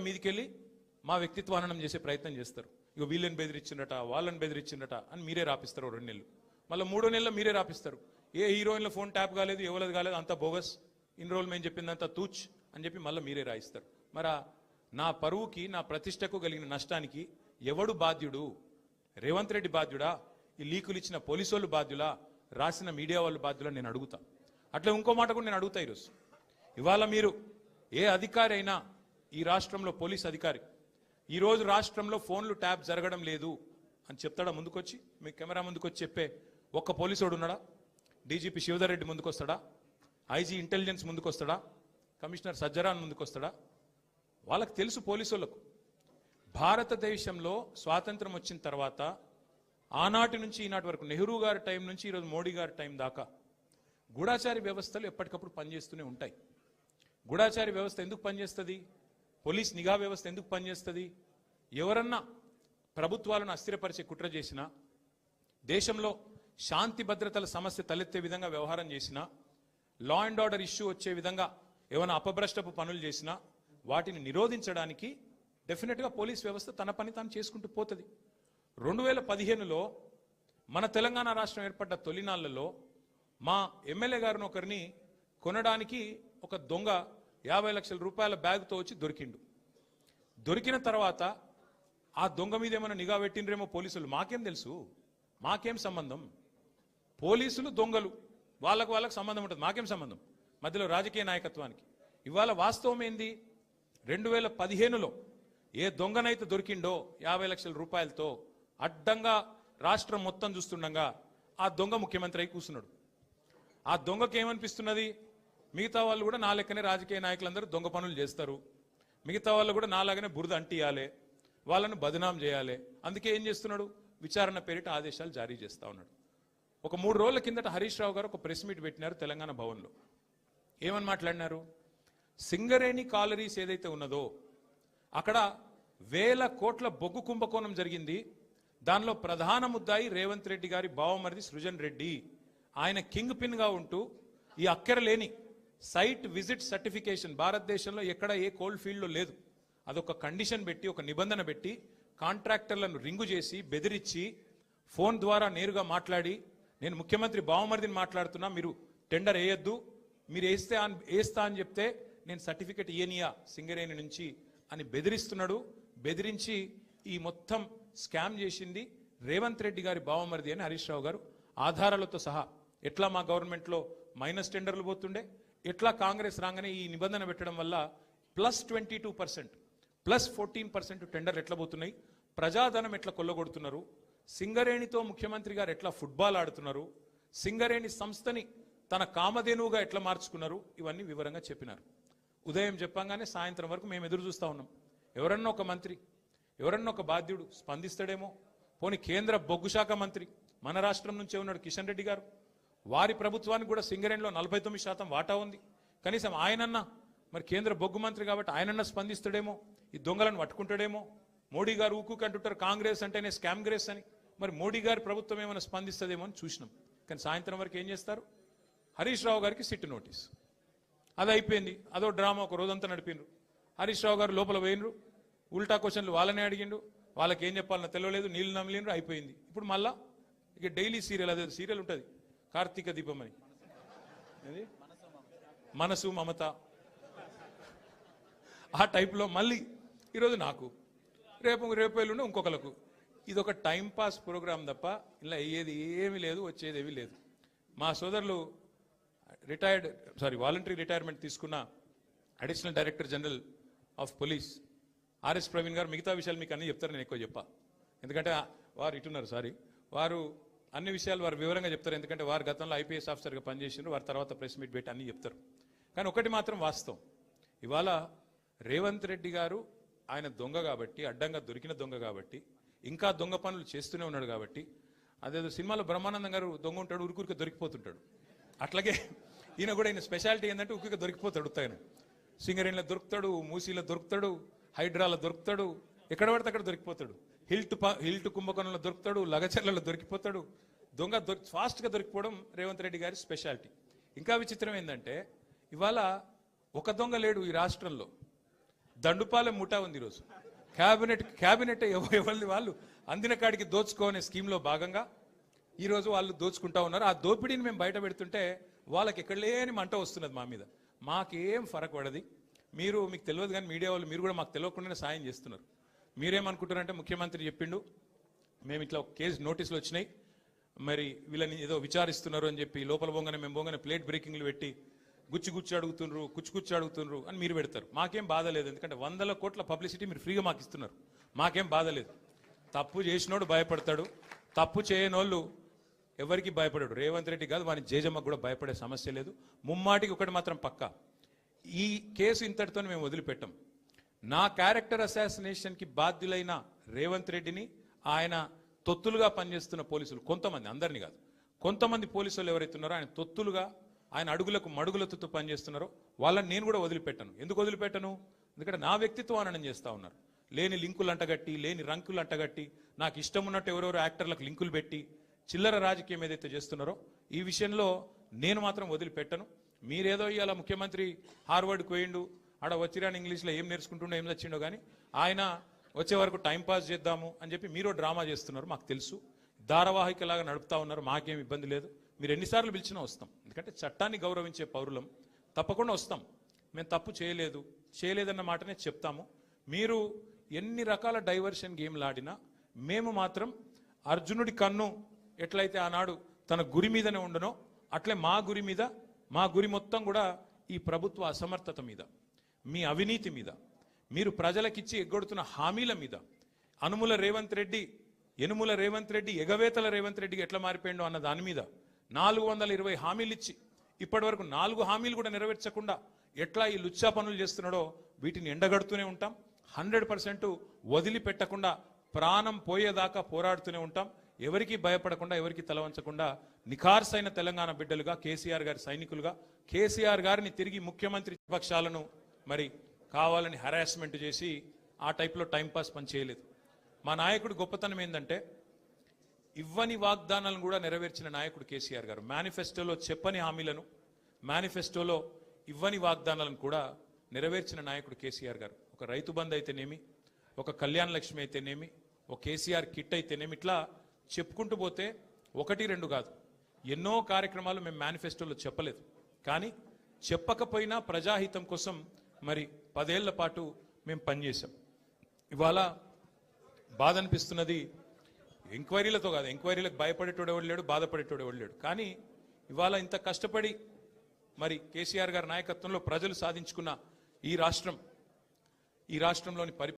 మీదికెళ్ళి మా వ్యక్తిత్వానం చేసే ప్రయత్నం చేస్తారు. ఇక వీళ్ళని బెదిరించిందట, వాళ్ళని బెదిరించిందట అని మీరే రాపిస్తారు 2 నెలలు. మళ్ళీ 3వ నెలలో మీరే రాపిస్తారు. ఏ హీరోయిన్ల ఫోన్ ట్యాప్ కాలేదు, ఎవరిది కాలేదు, అంతా బోగస్, ఇన్ని రోజులు మేము చెప్పిందంతా తూచ్ అని చెప్పి మళ్ళీ మీరే రాయిస్తారు. మరి నా పరువుకి, నా ప్రతిష్టకు కలిగిన నష్టానికి ఎవడు బాధ్యుడు? రేవంత్ రెడ్డి బాధ్యుడా? ఈ లీకులు ఇచ్చిన పోలీసు వాళ్ళు బాధ్యులా? రాసిన మీడియా వాళ్ళు బాధ్యులా? నేను అడుగుతా. అట్లా ఇంకో మాట కూడా నేను అడుగుతా. ఈరోజు ఇవాళ మీరు ఏ అధికారి అయినా, ఈ రాష్ట్రంలో పోలీస్ అధికారి ఈరోజు రాష్ట్రంలో ఫోన్లు ట్యాప్ జరగడం లేదు అని చెప్తాడా? ముందుకొచ్చి మీ కెమెరా ముందుకొచ్చి చెప్పే ఒక్క పోలీసోడు ఉన్నాడా? డీజీపీ శివధర్ రెడ్డి ముందుకు వస్తాడా? ఐజీ ఇంటెలిజెన్స్ ముందుకు వస్తాడా? కమిషనర్ సజ్జరాన్ ముందుకు వస్తాడా? వాళ్ళకి తెలుసు పోలీసులకు. భారతదేశంలో స్వాతంత్రం వచ్చిన తర్వాత ఆనాటి నుంచి ఈనాటి వరకు, నెహ్రూ గారి టైం నుంచి ఈరోజు మోడీ గారి టైం దాకా గూఢాచారి వ్యవస్థలు ఎప్పటికప్పుడు పనిచేస్తూనే ఉంటాయి. గూఢాచారి వ్యవస్థ ఎందుకు పనిచేస్తుంది? పోలీస్ నిఘా వ్యవస్థ ఎందుకు పనిచేస్తుంది? ఎవరన్నా ప్రభుత్వాలను అస్థిరపరిచే కుట్ర చేసినా, దేశంలో శాంతి భద్రతల సమస్య తలెత్తే విధంగా వ్యవహారం చేసినా, లా అండ్ ఆర్డర్ ఇష్యూ వచ్చే విధంగా ఏమైనా అపభ్రష్టపు పనులు చేసినా వాటిని నిరోధించడానికి డెఫినెట్గా పోలీస్ వ్యవస్థ తన పని తాను చేసుకుంటూ పోతుంది. 2015లో మన తెలంగాణ రాష్ట్రం ఏర్పడ్డ తొలినాళ్లలో మా ఎమ్మెల్యే గారిని ఒకరిని కొనడానికి ఒక దొంగ 50 లక్షల రూపాయల బ్యాగ్తో వచ్చి దొరికిండు. దొరికిన తర్వాత ఆ దొంగ మీద ఏమైనా నిఘా పెట్టిండ్రేమో పోలీసులు. మాకేం తెలుసు? మాకేం సంబంధం? పోలీసులు దొంగలు, వాళ్ళకు సంబంధం ఉంటుంది, మాకేం సంబంధం? మధ్యలో రాజకీయ నాయకత్వానికి. ఇవాళ వాస్తవం ఏంది? 2015లో ఏ దొంగనైతే దొరికిండో 50 లక్షల రూపాయలతో అడ్డంగా రాష్ట్రం మొత్తం చూస్తుండగా ఆ దొంగ ముఖ్యమంత్రి అయి కూర్చున్నాడు. ఆ దొంగకి ఏమనిపిస్తున్నది? మిగతా వాళ్ళు కూడా నా లెక్కనే రాజకీయ నాయకులందరూ దొంగ పనులు చేస్తారు, మిగతా వాళ్ళు కూడా నాలాగనే బురద అంటియాలి, వాళ్ళను బదనాం చేయాలి. అందుకే ఏం చేస్తున్నాడు? విచారణ పేరిట ఆదేశాలు జారీ చేస్తా ఉన్నాడు. ఒక 3 రోజుల కిందట హరీష్ రావు గారు ఒక ప్రెస్ మీట్ పెట్టినారు తెలంగాణ భవన్లో. ఏమని మాట్లాడినారు? సింగరేణి కాలరీస్ ఏదైతే ఉన్నదో అక్కడ 1000 కోట్ల బొగ్గు కుంభకోణం జరిగింది. దానిలో ప్రధాన ముద్దాయి రేవంత్ రెడ్డి గారి బావమరిది సృజన్ రెడ్డి. ఆయన కింగ్ పిన్ గా ఉంటూ ఈ అక్కర లేని సైట్ విజిట్ సర్టిఫికేషన్ భారతదేశంలో ఎక్కడ ఏ కోల్డ్ ఫీల్డ్లో లేదు. అదొక కండిషన్ పెట్టి, ఒక నిబంధన పెట్టి కాంట్రాక్టర్లను రింగు చేసి బెదిరించి ఫోన్ ద్వారా నేరుగా మాట్లాడి, నేను ముఖ్యమంత్రి బావమరిదిని మాట్లాడుతున్నా, మీరు టెండర్ వేయొద్దు, మీరు వేస్తా అని చెప్తే నేను సర్టిఫికెట్ ఇయనియా సింగరేణి నుంచి అని బెదిరిస్తున్నాడు. బెదిరించి ఈ మొత్తం స్కామ్ చేసింది రేవంత్ రెడ్డి గారి బావమరిది అని హరీష్ రావు గారు ఆధారాలతో సహా, ఎట్లా మా గవర్నమెంట్లో మైనస్ టెండర్లు పోతుండే, ఎట్లా కాంగ్రెస్ రాగానే ఈ నిబంధన పెట్టడం వల్ల +22% +14% టెండర్లు ఎట్లా పోతున్నాయి, ప్రజాధనం ఎట్లా కొల్లగొడుతున్నారు, సింగరేణితో ముఖ్యమంత్రి గారు ఎట్లా ఫుట్బాల్ ఆడుతున్నారు, సింగరేణి సంస్థని తన కామధేనువుగా ఎట్లా మార్చుకున్నారు, ఇవన్నీ వివరంగా చెప్పినారు. ఉదయం చెప్పంగానే సాయంత్రం వరకు మేము ఎదురు చూస్తూ ఉన్నాం. ఎవరన్నా ఒక మంత్రి, ఎవరన్నా ఒక బాధ్యుడు స్పందిస్తాడేమో. పోనీ కేంద్ర బొగ్గు శాఖ మంత్రి మన రాష్ట్రం నుంచే ఉన్నాడు కిషన్ రెడ్డి గారు, వారి ప్రభుత్వానికి కూడా సింగరేణిలో 49% వాటా ఉంది. కనీసం ఆయనన్నా, మరి కేంద్ర బొగ్గు మంత్రి కాబట్టి ఆయనన్నా స్పందిస్తాడేమో, ఈ దొంగలను పట్టుకుంటాడేమో. మోడీ గారు ఊకుకి అంటుంటారు కాంగ్రెస్ అంటేనే స్కామ్ గ్రేస్ అని, మరి మోడీ గారి ప్రభుత్వం ఏమైనా స్పందిస్తుందేమో అని చూసినాం. కానీ సాయంత్రం వరకు ఏం చేస్తారు? హరీష్ రావు గారికి సిట్ నోటీస్. అది అయిపోయింది, అదో డ్రామా ఒక రోజంతా నడిపిండ్రు. హరీష్ రావు గారు లోపల పోయినరు, ఉల్టా క్వశ్చన్లు వాళ్ళనే అడిగిండు, వాళ్ళకి ఏం చెప్పాలన్నా తెలియలేదు, నీళ్ళు నమిలిండ్రు, అయిపోయింది. ఇప్పుడు మళ్ళా ఇక డైలీ సీరియల్, అదే సీరియల్ ఉంటుంది కార్తీక దీపం అని, మనసు మమత, ఆ టైప్లో మళ్ళీ ఈరోజు నాకు, రేపు ఎల్లుండి ఇంకొకరికి. ఇది ఒక టైంపాస్ ప్రోగ్రాం తప్ప ఇలా అయ్యేది ఏమీ లేదు, వచ్చేది ఏమీ లేదు. మా సోదరులు వాలంటరీ రిటైర్మెంట్ తీసుకున్న additional director general of police RS Praveen గారు మిగతా విషయాలు మీకు అన్నీ చెప్తారు, నేను ఎక్కువ చెప్పా. ఎందుకంటే వారు ఇటున్నారు, వారు అన్ని విషయాలు వారు వివరంగా చెప్తారు. ఎందుకంటే వారు గతంలో ఐపీఎస్ ఆఫీసర్గా పనిచేసినారు, వారి తర్వాత ప్రెస్ మీట్ పెట్టి అన్నీ చెప్తారు. కానీ ఒకటి మాత్రం వాస్తవం, ఇవాళ రేవంత్ రెడ్డి గారు ఆయన దొంగ కాబట్టి, అడ్డంగా దొరికిన దొంగ కాబట్టి, ఇంకా దొంగ పనులు చేస్తూనే ఉన్నాడు కాబట్టి, అదేదో సినిమాలో బ్రహ్మానందం గారు దొంగ ఉంటాడు, ఉరుకురికి దొరికిపోతుంటాడు, అట్లాగే ఈయన కూడా, ఈయన స్పెషాలిటీ ఏంటంటే ఉరికి దొరికిపోతాడు. ఆయన సింగరేణిలో దొరుకుతాడు, మూసీలో దొరుకుతాడు, హైడ్రాలో దొరుకుతాడు, ఎక్కడ పడితే అక్కడ దొరికిపోతాడు. హిల్ట్ కుంభకోణంలో దొరుకుతాడు, లగచర్లలో దొరికిపోతాడు. దొంగ ఫాస్ట్గా దొరికిపోవడం రేవంత్ రెడ్డి గారి స్పెషాలిటీ. ఇంకా విచిత్రం ఏంటంటే ఇవాళ ఒక దొంగ లేడు ఈ రాష్ట్రంలో, దండుపాలెం ముఠా ఉంది ఈరోజు. క్యాబినెట్ ఎవరిది వాళ్ళు అందిన కాడికి దోచుకోనే స్కీమ్లో భాగంగా ఈరోజు వాళ్ళు దోచుకుంటా ఉన్నారు. ఆ దోపిడీని మేము బయట పెడుతుంటే వాళ్ళకి ఎక్కడ లేని మంట వస్తున్నది మా మీద. మాకేం ఫరక్ పడది. మీకు తెలియదు కానీ మీడియా వాళ్ళు మీరు కూడా మాకు తెలియకుండానే సాయం చేస్తున్నారు. మీరేమనుకుంటారంటే ముఖ్యమంత్రి చెప్పిండు మేము ఇట్లా కేసు నోటీసులు వచ్చినాయి, మరి వీళ్ళని ఏదో విచారిస్తున్నారు అని చెప్పి లోపల మేము బొంగనే ప్లేట్ బ్రేకింగ్లు పెట్టి గుచ్చి అడుగుతుండ్రు అని మీరు పెడతారు. మాకేం బాధ లేదు, ఎందుకంటే 100 కోట్ల పబ్లిసిటీ మీరు ఫ్రీగా మాకు ఇస్తున్నారు. మాకేం బాధ లేదు. తప్పు చేసినోడు భయపడతాడు, తప్పు చేయనోళ్ళు ఎవరికి భయపడాడు. రేవంత్ రెడ్డి కాదు, వాని జేజమ్మకు కూడా భయపడే సమస్య లేదు. ముమ్మాటికి ఒకటి మాత్రం పక్కా, ఈ కేసు ఇంతటితో మేము వదిలిపెట్టాం. నా క్యారెక్టర్ అసాసినేషన్కి బాధ్యులైన రేవంత్ రెడ్డిని ఆయన తొత్తులుగా పనిచేస్తున్న పోలీసులు కొంతమంది, అందరినీ కాదు, కొంతమంది పోలీసులు ఎవరైతే ఉన్నారో ఆయన తొత్తులుగా ఆయన అడుగులకు మడుగులతో పనిచేస్తున్నారో వాళ్ళని నేను కూడా వదిలిపెట్టను. ఎందుకు వదిలిపెట్టను? ఎందుకంటే నా వ్యక్తిత్వం అననం చేస్తూ ఉన్నారు. లేని లింకులు అంటగట్టి, లేని రంకులు అంటగట్టి, నాకు ఇష్టం ఉన్నట్టు ఎవరెవరో యాక్టర్లకు లింకులు పెట్టి చిల్లర రాజకీయం ఏదైతే చేస్తున్నారో ఈ విషయంలో నేను మాత్రం వదిలిపెట్టను. మీరేదో ఇవాళ ముఖ్యమంత్రి హార్వర్డ్కి పోయిండు, ఆడ వచ్చిరాని ఇంగ్లీష్లో ఏం నేర్చుకుంటుండో ఏం వచ్చిండో కానీ ఆయన వచ్చే వరకు టైంపాస్ చేద్దాము అని చెప్పి మీరు డ్రామా చేస్తున్నారు. మాకు తెలుసు, ధారావాహికలాగా నడుపుతా ఉన్నారు. మాకేం ఇబ్బంది లేదు. మీరు ఎన్నిసార్లు పిలిచినా వస్తాం, ఎందుకంటే చట్టాన్ని గౌరవించే పౌరులం. తప్పకుండా వస్తాం. మేము తప్పు చేయలేదన్న మాటనే చెప్తాము. మీరు ఎన్ని రకాల డైవర్షన్ గేమ్లు ఆడినా మేము మాత్రం అర్జునుడి కన్ను ఎట్లయితే ఆనాడు తన గురి మీదనే ఉండనో అట్లే మా గురి మొత్తం కూడా ఈ ప్రభుత్వ అసమర్థత మీద, మీ అవినీతి మీద, మీరు ప్రజలకిచ్చి ఎగ్గొడుతున్న హామీల మీద, యనుమల రేవంత్ రెడ్డి ఎగవేతల రేవంత్ రెడ్డికి ఎట్లా మారిపోయిండో అన్న దాని మీద 420 హామీలు ఇచ్చి ఇప్పటి వరకు 4 హామీలు కూడా నెరవేర్చకుండా ఎట్లా ఈ లుచ్చా పనులు చేస్తున్నాడో వీటిని ఎండగడుతూనే ఉంటాం. 100% వదిలిపెట్టకుండా ప్రాణం పోయేదాకా పోరాడుతూనే ఉంటాం. ఎవరికి భయపడకుండా, ఎవరికి తలవంచకుండా నిఖార్సైన తెలంగాణ బిడ్డలుగా, కేసీఆర్ గారి సైనికులుగా, కేసీఆర్ గారిని తిరిగి ముఖ్యమంత్రి పక్షాలను మరి కావాలని హరాస్మెంట్ చేసి ఆ టైప్లో టైంపాస్ పని చేయలేదు. మా నాయకుడు గొప్పతనం ఏంటంటే ఇవ్వని వాగ్దానాలను కూడా నెరవేర్చిన నాయకుడు కేసీఆర్ గారు. మేనిఫెస్టోలో చెప్పని హామీలను, మేనిఫెస్టోలో ఇవ్వని వాగ్దానాలను కూడా నెరవేర్చిన నాయకుడు కేసీఆర్ గారు. ఒక రైతు బంధు అయితేనేమి, ఒక కళ్యాణ లక్ష్మి అయితేనేమి, ఒక కేసీఆర్ కిట్ అయితేనేమి, ఇట్లా చెప్పుకుంటూ పోతే 1-2 కాదు, ఎన్నో కార్యక్రమాలు మేము మేనిఫెస్టోలో చెప్పలేదు. కానీ చెప్పకపోయినా ప్రజాహితం కోసం మరి 10 ఏళ్ల పాటు మేము పనిచేసాం. ఇవాళ బాధ అనిపిస్తున్నది, ఎంక్వైరీలతో కాదు, ఎంక్వైరీలకు భయపడేటోడు ఎవడు లేడు, బాధపడేటోడు ఎవడు లేడు. కానీ ఇవాళ ఇంత కష్టపడి మరి కేసీఆర్ గారి నాయకత్వంలో ప్రజలు సాధించుకున్న ఈ రాష్ట్రంలోని